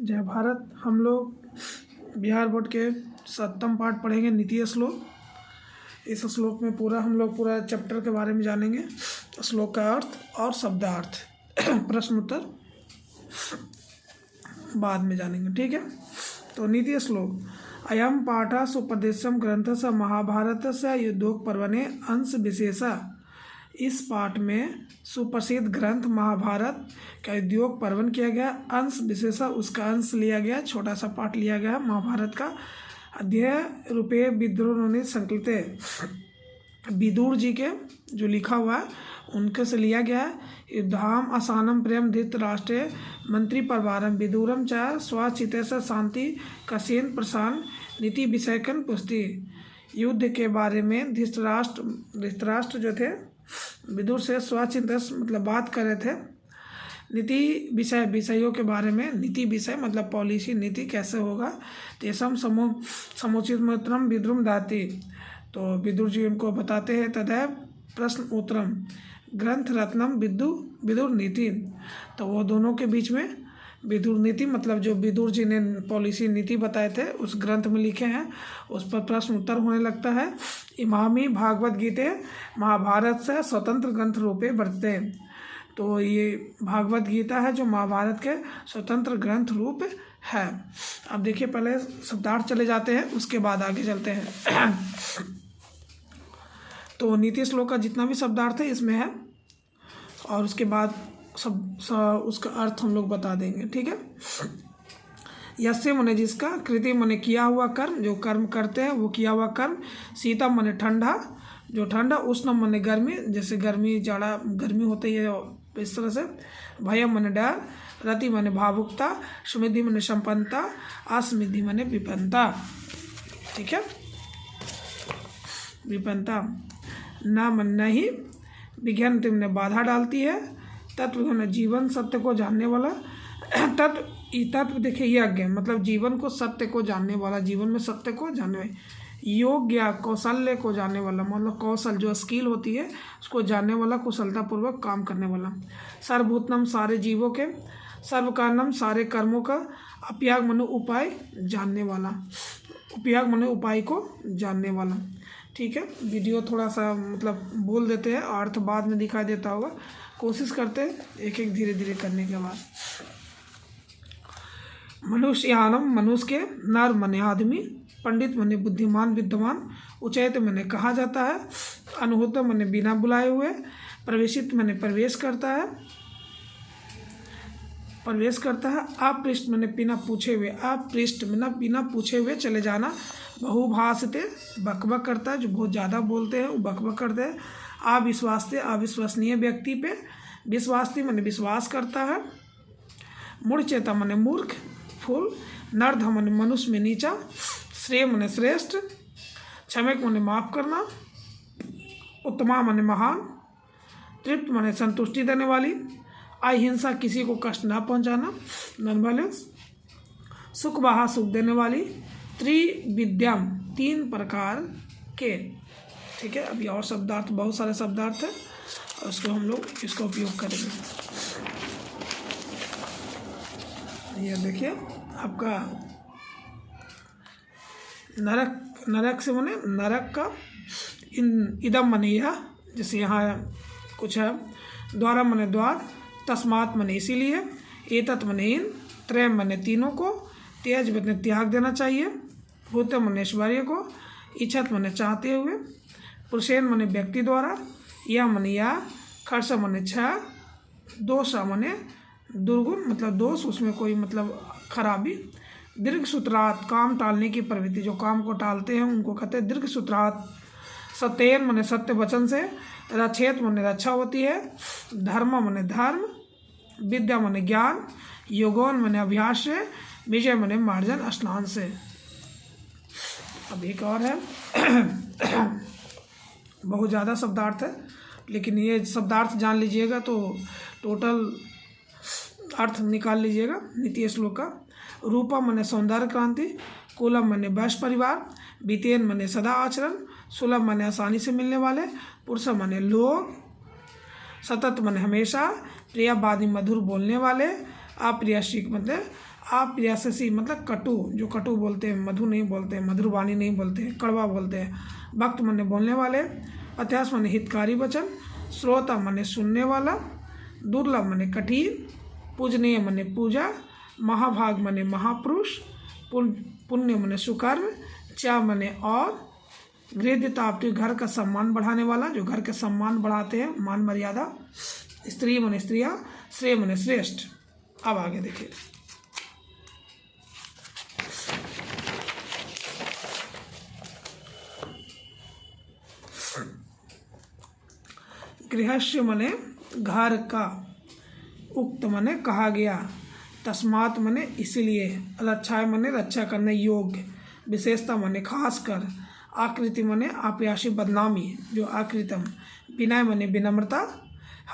जय भारत। हम लोग बिहार बोर्ड के 7वां पाठ पढ़ेंगे, नीति श्लोक। इस श्लोक में पूरा चैप्टर के बारे में जानेंगे, श्लोक का अर्थ और शब्दार्थ। प्रश्न उत्तर बाद में जानेंगे, ठीक है। तो नीति श्लोक। अयम पाठ सुप्रदेशम ग्रंथस्य महाभारतस्य युद्धोक पर्वणे अंश विशेषा। इस पाठ में सुप्रसिद्ध ग्रंथ महाभारत का उद्योग पर्वन किया गया, अंश विशेषा उसका अंश लिया गया, छोटा सा पाठ लिया गया महाभारत का। अध्यय रूपे विद्रोह संकलित विदुर जी के जो लिखा हुआ है उनके से लिया गया है। युद्धाम असानम प्रेम धृतराष्ट्रे मंत्री परिवारम विदुरम च स्वचितेश शांति कसेन प्रशान नीति विषयकन पुस्ति। युद्ध के बारे में धृतराष्ट्र जो थे विदुर से स्वचिंतस मतलब बात कर रहे थे। नीति विषयों के बारे में, नीति विषय मतलब पॉलिसी, नीति कैसे होगा। तेसम समुचित उत्तरम विद्रुम दाती। तो विदुर जी उनको बताते हैं। तदैव प्रश्न उत्तरम ग्रंथ रत्नम विदुर नीति। तो वो दोनों के बीच में विदुर नीति मतलब जो विदुर जी ने पॉलिसी नीति बताए थे उस ग्रंथ में लिखे हैं, उस पर प्रश्न उत्तर होने लगता है। इमामी भागवत गीते महाभारत से स्वतंत्र ग्रंथ रूपे वर्तते। तो ये भागवत गीता है जो महाभारत के स्वतंत्र ग्रंथ रूप है। अब देखिए, पहले शब्दार्थ चले जाते हैं, उसके बाद आगे चलते हैं। तो नीति श्लोक का जितना भी शब्दार्थ है इसमें है, और उसके बाद उसका अर्थ हम लोग बता देंगे, ठीक है। यस्य मने जिसका, कृति मने किया हुआ कर्म, जो कर्म करते हैं वो किया हुआ कर्म। शीतम मने ठंडा, जो ठंडा। उष्ण मने गर्मी, जैसे गर्मी जाड़ा गर्मी होती है इस तरह से। भयम मने डर। रति मने भावुकता। समृद्धि मने संपन्नता। असमृद्धि मने विपन्नता, ठीक है, विपन्नता। न मन नहीं। विज्ञान ने बाधा डालती है। तत्व जीवन सत्य को जानने वाला। तत्व देखिए यज्ञ मतलब जीवन को सत्य को जानने वाला, जीवन में सत्य को जानने वाला। योग्य कौशल्य को जानने वाला, मतलब कौशल जो स्किल होती है उसको जानने वाला, कुशलता पूर्वक काम करने वाला। सर्वभूतनम सारे जीवों के। सर्वकारणम सारे कर्मों का। अपयाग मनु उपाय जानने वाला, उपयाग मनु उपाय को जानने वाला, ठीक है। वीडियो थोड़ा सा मतलब बोल देते हैं, अर्थ बाद में दिखाई देता होगा। कोशिश करते हैं एक एक धीरे धीरे करने के बाद। मनुष्यानम मनुष्य के। नर मने आदमी। पंडित मने बुद्धिमान विद्वान। उचैत मने कहा जाता है। अनुहूत मने बिना बुलाए हुए। प्रवेशित मने प्रवेश करता है। अपृष्ट मने बिना पूछे हुए। अपृष्ट मने बिना पूछे हुए चले जाना। बहुभाषते बकबक करता है, जो बहुत ज़्यादा बोलते हैं वो बकबक करते हैं। अविश्वासते अविश्वसनीय व्यक्ति पे। विश्वासती मने विश्वास करता है। मूढ़चेता मने मूर्ख फूल। नर्ध मने मनुष्य में नीचा। श्रेय मने श्रेष्ठ। क्षमक मने माफ करना। उत्तमा मने महान। तृप्त मने संतुष्टि देने वाली। अहिंसा किसी को कष्ट ना पहुंचाना, नॉन वायलेंस। सुखवाहा सुख देने वाली। त्रिविद्यम तीन प्रकार के, ठीक है। अभी और शब्दार्थ, बहुत सारे शब्दार्थ है, और उसको हम लोग इसका उपयोग करेंगे। ये देखिए आपका नरक से मने नरक का। इदम मने यह, जैसे यहाँ कुछ है। द्वारा मने द्वार। तस्मात् मने इसीलिए। एतत् मने इन। त्रय मने तीनों को। तेज मने त्याग देना चाहिए। भूत मने ऐश्वर्य को। इच्छत मने चाहते हुए। पुरुषेन मने व्यक्ति द्वारा। यह मने या। खर्च मने छह। दोष मने दुर्गुण मतलब दोष, उसमें कोई मतलब खराबी। दीर्घ सूत्रात काम टालने की प्रवृत्ति, जो काम को टालते हैं उनको कहते हैं दीर्घ सूत्रात। सत्येन मने सत्य वचन से। रक्षेत मने रक्षा होती है। धर्म मने धर्म। विद्या मने ज्ञान। योगोन मने अभ्यास से। विजय मने मार्जन स्नान से। अब एक और है। बहुत ज़्यादा शब्दार्थ है, लेकिन ये शब्दार्थ जान लीजिएगा तो टोटल अर्थ निकाल लीजिएगा नीति श्लोक का। रूपम मने सौंदर्य क्रांति। कुलम मने वैश्य परिवार। बीतेन मने सदा आचरण। सुलभ मने आसानी से मिलने वाले। पुरुष मने लोग। सतत मने हमेशा। प्रियवादी मधुर बोलने वाले। अप्रियासी मतलब अप्रियासी मतलब कटु, जो कटु बोलते हैं, मधु नहीं बोलते हैं, मधुर वाणी नहीं बोलते हैं, कड़वा बोलते हैं। वक्त माने बोलने वाले, अत्यास माने हितकारी वचन, श्रोता माने सुनने वाला, दुर्लभ माने कठिन, पूजनीय माने पूजा, महाभाग माने महापुरुष, पुण्य माने सुकर्म, चा माने और, गृहताप्ति घर का सम्मान बढ़ाने वाला, जो घर के सम्मान बढ़ाते हैं, मान मर्यादा, स्त्री माने स्त्रियाँ, श्रेय माने श्रेष्ठ। अब आगे देखिए, गृहस्य मने घर का, उक्त मने कहा गया, तस्मात् मने इसलिए, रक्षाय मने रक्षा करने योग्य, विशेषता मने खासकर, आकृति मने अप्यासी बदनामी, जो आकृतम, विनय मने विनम्रता,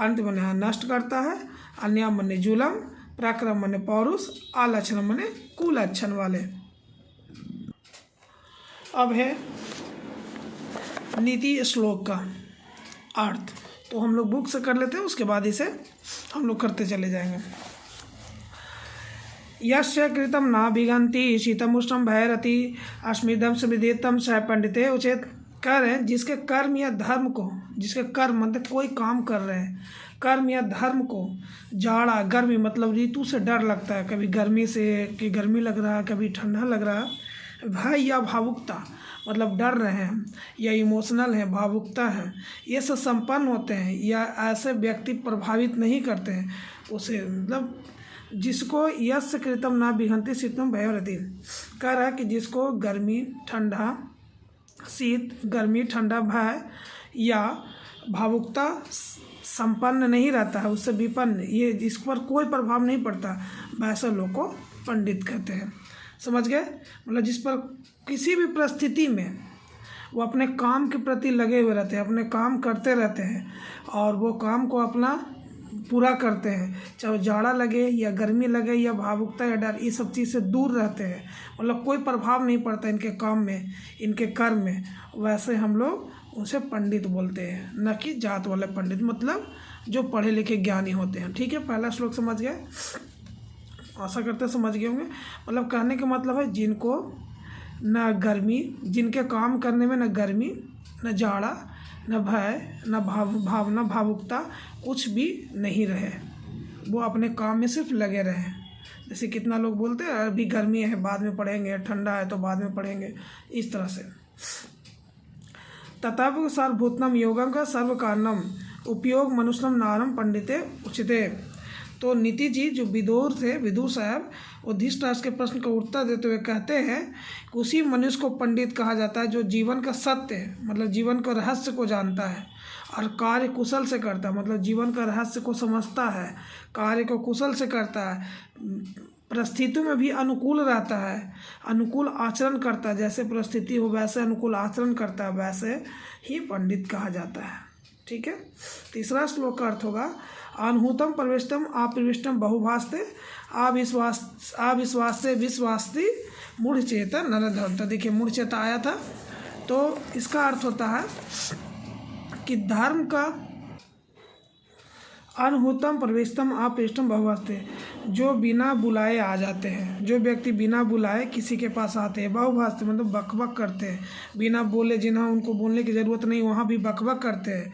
हंत मने नष्ट करता है, अन्य मने जुलम, पराक्रम मने पौरुष, आलक्षण मने कुलक्षण वाले। अब है नीति श्लोक का अर्थ, तो हम लोग बुक से कर लेते हैं, उसके बाद इसे हम लोग करते चले जाएंगे। यस्य कृतं नाभिगंति शीतम उष्णम भयरति अस्मिदम सुविदितम स पंडिते उचित। कह रहे हैं जिसके कर्म या धर्म को, जिसके कर्म मतलब कोई काम कर रहे हैं, कर्म या धर्म को जाड़ा गर्मी मतलब ऋतु से डर लगता है, कभी गर्मी से कि गर्मी लग रहा है, कभी ठंडा लग रहा है, भय या भावुकता मतलब डर रहे हैं या इमोशनल है, भावुकता है, ये सब संपन्न होते हैं या ऐसे व्यक्ति प्रभावित नहीं करते हैं उसे, मतलब जिसको यस्य कृतम ना बिघंति शीतम भयरति। कह रहा है कि जिसको गर्मी ठंडा, शीत गर्मी ठंडा भय या भावुकता संपन्न नहीं रहता है, उससे विपन्न, ये जिस पर कोई प्रभाव नहीं पड़ता, वैसे लोग को पंडित कहते हैं। समझ गए? मतलब जिस पर किसी भी परिस्थिति में वो अपने काम के प्रति लगे हुए रहते हैं, अपने काम करते रहते हैं और वो काम को अपना पूरा करते हैं, चाहे जाड़ा लगे या गर्मी लगे या भावुकता या डर, ये सब चीज़ से दूर रहते हैं, मतलब कोई प्रभाव नहीं पड़ता इनके काम में, इनके कर्म में, वैसे हम लोग उसे पंडित बोलते हैं, न कि जात वाले पंडित, मतलब जो पढ़े लिखे ज्ञानी होते हैं। ठीक है, पहला श्लोक समझ गए, आशा करते समझ गए होंगे। मतलब कहने का मतलब है जिनको न गर्मी, जिनके काम करने में न गर्मी, न जाड़ा, न भय, न भावना भावुकता कुछ भी नहीं रहे, वो अपने काम में सिर्फ लगे रहे। जैसे कितना लोग बोलते हैं अभी गर्मी है बाद में पढ़ेंगे, ठंडा है तो बाद में पढ़ेंगे, इस तरह से। तथापि सर्वभूतनम योगम का सर्व कारणम उपयोग मनुष्यम नारम पंडिते उचिते। तो नीति जी जो विदुर थे, विदुर साहब, युधिष्ठिर के प्रश्न का उत्तर देते हुए कहते हैं कि उसी मनुष्य को पंडित कहा जाता है जो जीवन का सत्य मतलब जीवन का रहस्य को जानता है और कार्य कुशल से करता है, मतलब जीवन का रहस्य को समझता है, कार्य को कुशल से करता है, परिस्थितियों में भी अनुकूल रहता है, अनुकूल आचरण करता है, जैसे परिस्थिति हो वैसे अनुकूल आचरण करता है, वैसे ही पंडित कहा जाता है। ठीक है, तीसरा श्लोक का अर्थ होगा अनहूतम प्रविष्टम अप्रविष्टम बहुभास्ते अविश्वास से विश्वास्ति मूढ़ चेता नरधर्म। तो देखिए मूढ़ चेता आया था, तो इसका अर्थ होता है कि धर्म का अनहूतम प्रविष्टम अप्रविष्टम बहुभास्ते, जो बिना बुलाए आ जाते हैं, जो व्यक्ति बिना बुलाए किसी के पास आते हैं, बहुभास्ते मतलब बकबक करते हैं, बिना बोले, जिन्हें उनको बोलने की ज़रूरत नहीं वहाँ भी बकबक करते हैं।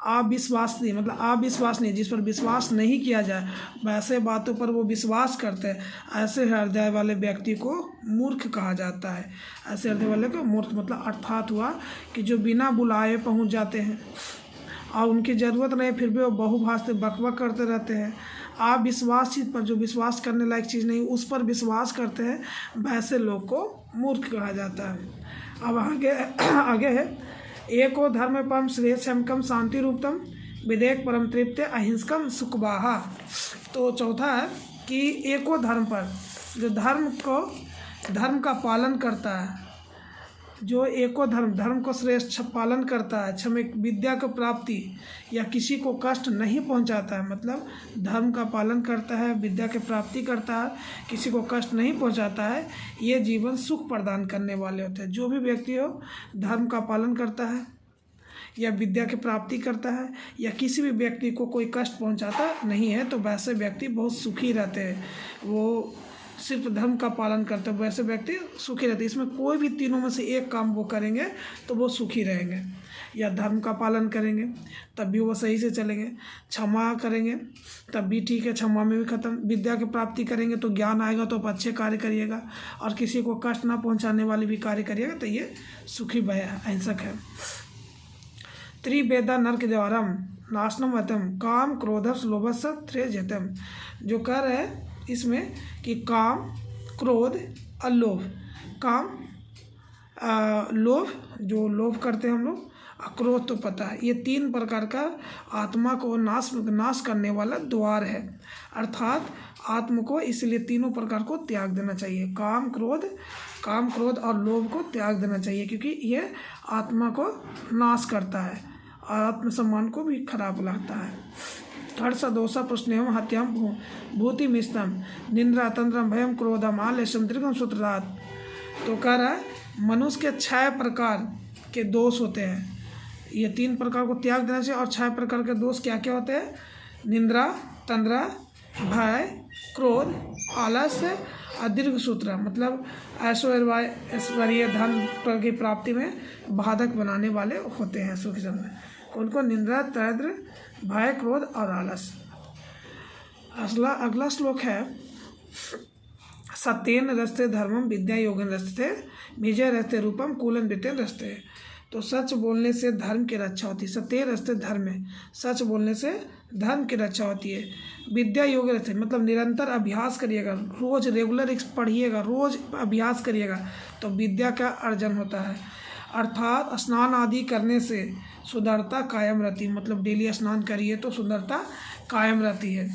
अविश्वसनीय मतलब अविश्वसनीय, जिस पर विश्वास नहीं किया जाए वैसे बातों पर वो विश्वास करते हैं, ऐसे हृदय वाले व्यक्ति को मूर्ख कहा जाता है। ऐसे हृदय वाले को मूर्ख मतलब अर्थात हुआ कि जो बिना बुलाए पहुंच जाते हैं और उनकी ज़रूरत नहीं फिर भी वो बहुभाषा बकबक करते रहते हैं। अविश्वास चीज़ पर, जो विश्वास करने लायक चीज़ नहीं उस पर विश्वास करते हैं, वैसे लोग को मूर्ख कहा जाता है। अब आगे है एको धर्म परम श्रेष्ठम शांति रूपतम विधेयक परम तृप्त अहिंसकम सुखबाहा। तो चौथा है कि एको धर्म पर, जो धर्म का पालन करता है, जो एको धर्म को श्रेष्ठ पालन करता है, क्षमा विद्या को प्राप्ति या किसी को कष्ट नहीं पहुंचाता है, मतलब धर्म का पालन करता है, विद्या की प्राप्ति करता है, किसी को कष्ट नहीं पहुंचाता है, ये जीवन सुख प्रदान करने वाले होते हैं। जो भी व्यक्ति हो धर्म का पालन करता है या विद्या की प्राप्ति करता है या किसी भी व्यक्ति को कोई कष्ट पहुंचाता नहीं है, तो वैसे व्यक्ति बहुत सुखी रहते हैं। वो सिर्फ धर्म का पालन करते हैं, वैसे व्यक्ति सुखी रहते हैं। इसमें कोई भी तीनों में से एक काम वो करेंगे तो वो सुखी रहेंगे। या धर्म का पालन करेंगे तब भी वो सही से चलेंगे, क्षमा करेंगे तब भी ठीक है, क्षमा में भी खत्म। विद्या की प्राप्ति करेंगे तो ज्ञान आएगा तो आप अच्छे कार्य करिएगा, और किसी को कष्ट ना पहुंचाने वाले भी कार्य करिएगा तो ये सुखी भय अहिंसक है। त्रिवेदा नरक द्वारम नाशनम वतम काम क्रोधस लोभस त्रिजतम। जो कह रहे हैं इसमें कि काम, क्रोध और लोभ। काम लोभ, जो लोभ करते हैं हम लोग, क्रोध तो पता है, ये 3 प्रकार का आत्मा को नाश करने वाला द्वार है। अर्थात आत्मा को इसलिए तीनों प्रकार को त्याग देना चाहिए। काम क्रोध और लोभ को त्याग देना चाहिए, क्योंकि ये आत्मा को नाश करता है और आत्मसम्मान को भी खराब लगता है। हर्ष दोषा प्रश्न हत्याम भूतिमिस्तम निंद्रा तंत्रम भयम क्रोधम आलस्यम दीर्घम सूत्ररात। तो कह रहा है मनुष्य के 6 प्रकार के दोष होते हैं, ये 3 प्रकार को त्याग देना चाहिए। और 6 प्रकार के दोष क्या क्या होते हैं? निंद्रा, तंद्रा, भय, क्रोध, आलस्य और दीर्घ सूत्र, मतलब ऐश्वर्य धन की प्राप्ति में बाधक बनाने वाले होते हैं सुखी समय। कौन कौन? निंद्रा, तंद्र, भय, क्रोध और आलस्य। अगला श्लोक है सत्येन रस्ते धर्मम विद्या योगेन रस्ते विजय रस्ते रूपम कूलन वित्तेन रस्ते। तो सच बोलने से धर्म की रक्षा होती है। सत्य रस्ते धर्म है, सच बोलने से धर्म की रक्षा होती है। विद्या योग रस्ते मतलब निरंतर अभ्यास करिएगा, रोज रेगुलर पढ़िएगा, रोज अभ्यास करिएगा तो विद्या का अर्जन होता है। अर्थात स्नान आदि करने से सुंदरता कायम रहती है, मतलब डेली स्नान करिए तो सुंदरता कायम रहती है।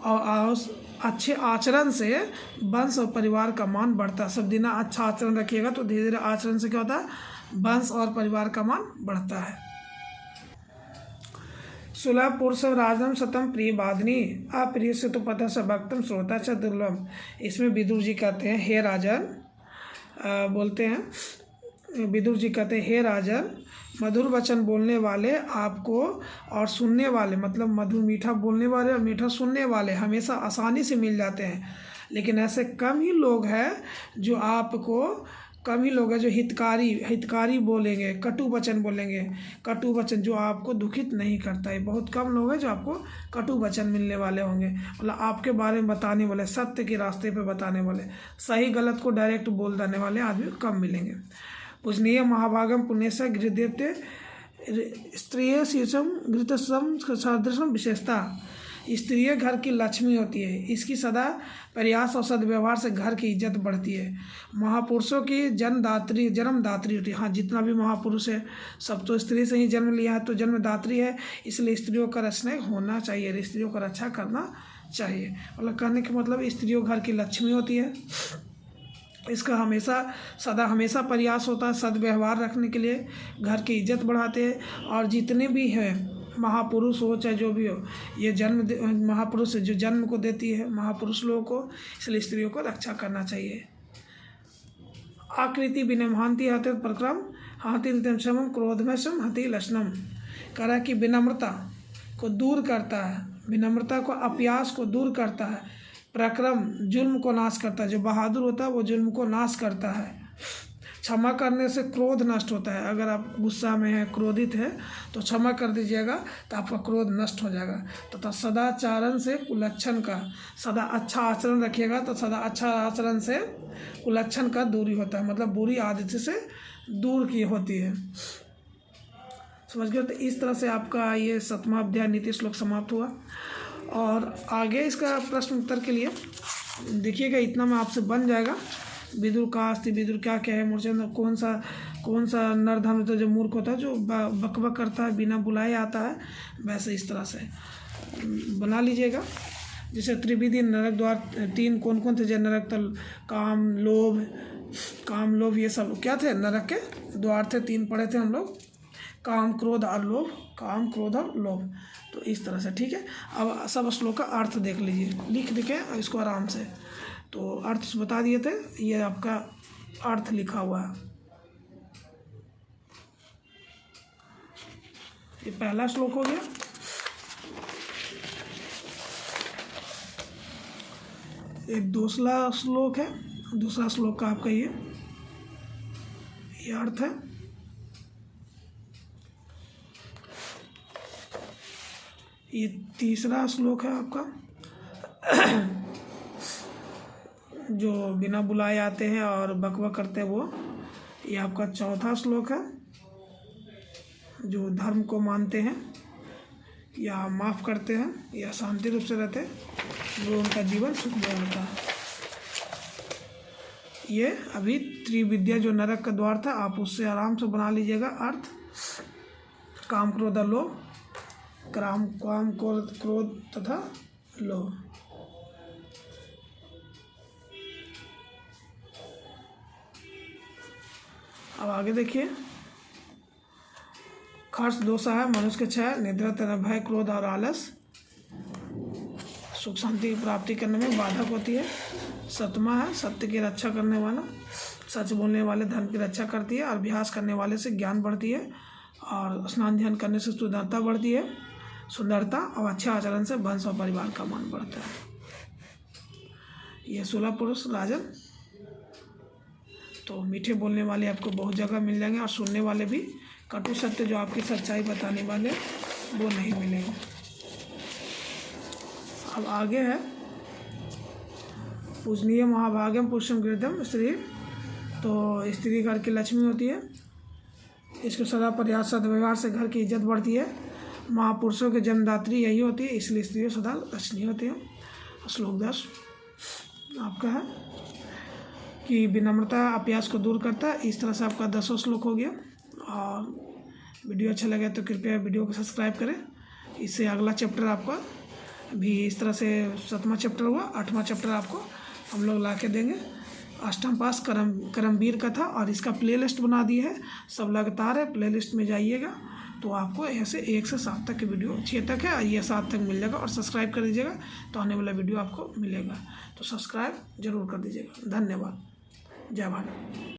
और अच्छे आचरण से वंश और परिवार का मान बढ़ता है। सब दिन अच्छा आचरण रखिएगा तो धीरे धीरे आचरण से क्या होता है? वंश और परिवार का मान बढ़ता है। सुलभ पुरुष राजम सतम प्रिय बाधनी अप्रिय से तो पता स भक्तम श्रोता च दुर्लभ। इसमें विदुर जी कहते हैं हे राजन, बोलते हैं विदुर जी कहते हैं हे राजन, मधुर वचन बोलने वाले आपको और सुनने वाले, मतलब मधुर मीठा बोलने वाले और मीठा सुनने वाले हमेशा आसानी से मिल जाते हैं। लेकिन ऐसे कम ही लोग हैं जो आपको, कम ही लोग हैं जो हितकारी बोलेंगे, कटु वचन बोलेंगे। कटु वचन जो आपको दुखित नहीं करता है, बहुत कम लोग हैं जो आपको कटु वचन मिलने वाले होंगे, मतलब आपके बारे में बताने वाले, सत्य के रास्ते पे बताने वाले, सही गलत को डायरेक्ट बोल देने वाले आदमी कम मिलेंगे। पूजनीय महाभागम पुण्यस्य गृहदेवते स्त्रीय शीर्षम घृतसम सदृशम विशेषता। स्त्रियाँ घर की लक्ष्मी होती है, इसकी सदा प्रयास और सद्व्यवहार से घर की इज्जत बढ़ती है। महापुरुषों की जन्मदात्री होती है। हाँ, जितना भी महापुरुष है सब तो स्त्री से ही जन्म लिया है, तो जन्मदात्री है, इसलिए स्त्रियों का स्नेह होना चाहिए, स्त्रियों का रक्षा करना चाहिए। मतलब कहने का मतलब स्त्रियों घर की लक्ष्मी होती है, इसका हमेशा प्रयास होता है सद्व्यवहार रखने के लिए, घर की इज्जत बढ़ाते हैं। और जितने भी हैं महापुरुष हो चाहे जो भी हो, ये महापुरुष जो जन्म को देती है महापुरुष लोगों को, इसलिए स्त्रियों को रक्षा करना चाहिए। आकृति विनम्हांति हते प्रक्रम हाथि नित्यम समम क्रोधमय सम हति लक्षणम। कह रहा है कि विनम्रता को दूर करता है, विनम्रता को अपयास को दूर करता है, प्रक्रम जुल्म को नाश करता है, जो बहादुर होता है वो जुल्म को नाश करता है। क्षमा करने से क्रोध नष्ट होता है। अगर आप गुस्सा में हैं, क्रोधित हैं, तो क्षमा कर दीजिएगा तो आपका क्रोध नष्ट हो जाएगा। तथा सदाचारण से कुलक्षण का, सदा अच्छा आचरण रखिएगा तो सदा अच्छा आचरण से कुलक्षण का दूरी होता है, मतलब बुरी आदत से दूर की होती है। समझ गए? तो इस तरह से आपका ये 7वां अध्याय नीति श्लोक समाप्त हुआ। और आगे इसका प्रश्न उत्तर के लिए देखिएगा, इतना में आपसे बन जाएगा। विदुर का अस्ति, विदुर क्या है, मूर्छन कौन सा नरधम तो जो मूर्ख होता है, जो बकबक करता है, बिना बुलाए आता है, वैसे इस तरह से बना लीजिएगा। जैसे त्रिविधि नरक द्वार 3 कौन थे? जो नरक तल काम लोभ ये सब क्या थे? नरक के द्वार थे, 3 पढ़े थे हम लोग, काम क्रोध और लोभ, काम क्रोध और लोभ। तो इस तरह से ठीक है। अब सब श्लोक का अर्थ देख लीजिए, लिख देखें इसको आराम से। तो अर्थ बता दिए थे, ये आपका अर्थ लिखा हुआ है। ये पहला श्लोक हो गया। एक दूसरा श्लोक है, दूसरा श्लोक का आपका ये अर्थ है। ये तीसरा श्लोक है आपका जो बिना बुलाए आते हैं और बकबक करते हैं वो। ये आपका चौथा श्लोक है जो धर्म को मानते हैं या माफ़ करते हैं या शांति रूप से रहते हैं, वो उनका जीवन सुखमय होता है। ये अभी त्रिविद्या जो नरक का द्वार था, आप उससे आराम से बना लीजिएगा अर्थ। काम क्रोध लोभ, काम क्रोध तथा लोभ। अब आगे देखिए, खर्च दोषा है, मनुष्य के छह, निद्रा तथा भय, क्रोध और आलस सुख शांति की प्राप्ति करने में बाधक होती है। सतमा है, सत्य की रक्षा करने वाला, सच बोलने वाले धर्म की रक्षा करती है। और अभ्यास करने वाले से ज्ञान बढ़ती है, और स्नान ध्यान करने से सुंदरता बढ़ती है। सुंदरता और अच्छे आचरण से वंश और परिवार का मान बढ़ता है। ये 16 पुरुष राजन। तो मीठे बोलने वाले आपको बहुत जगह मिल जाएंगे, और सुनने वाले भी। कटु सत्य जो आपकी सच्चाई बताने वाले वो नहीं मिलेंगे। अब आगे है, पूजनीय महाभाग्यम पुरुषम गृहम स्त्री। तो स्त्री घर की लक्ष्मी होती है, इसको सदा प्रयास सद्व्यवहार से घर की इज्जत बढ़ती है। महापुरुषों के जन्मदात्री यही होती है, इसलिए स्त्रियों सदा लक्ष्मी होती है। श्लोक 10 आपका है कि विनम्रता अभ्यास को दूर करता है। इस तरह से आपका 10वां श्लोक हो गया। और वीडियो अच्छा लगे तो कृपया वीडियो को सब्सक्राइब करें। इससे अगला चैप्टर आपका भी इस तरह से 7वां चैप्टर हुआ, 8वां चैप्टर आपको हम लोग ला के देंगे। अष्टम पास करमवीर कथा, और इसका प्लेलिस्ट बना दी है, सब लगातार है। प्लेलिस्ट में जाइएगा तो आपको ऐसे 1 से 7 तक की वीडियो, 6 तक है, ये 7 तक मिल जाएगा। और सब्सक्राइब कर दीजिएगा तो आने वाला वीडियो आपको मिलेगा। तो सब्सक्राइब जरूर कर दीजिएगा। धन्यवाद। जय भारत।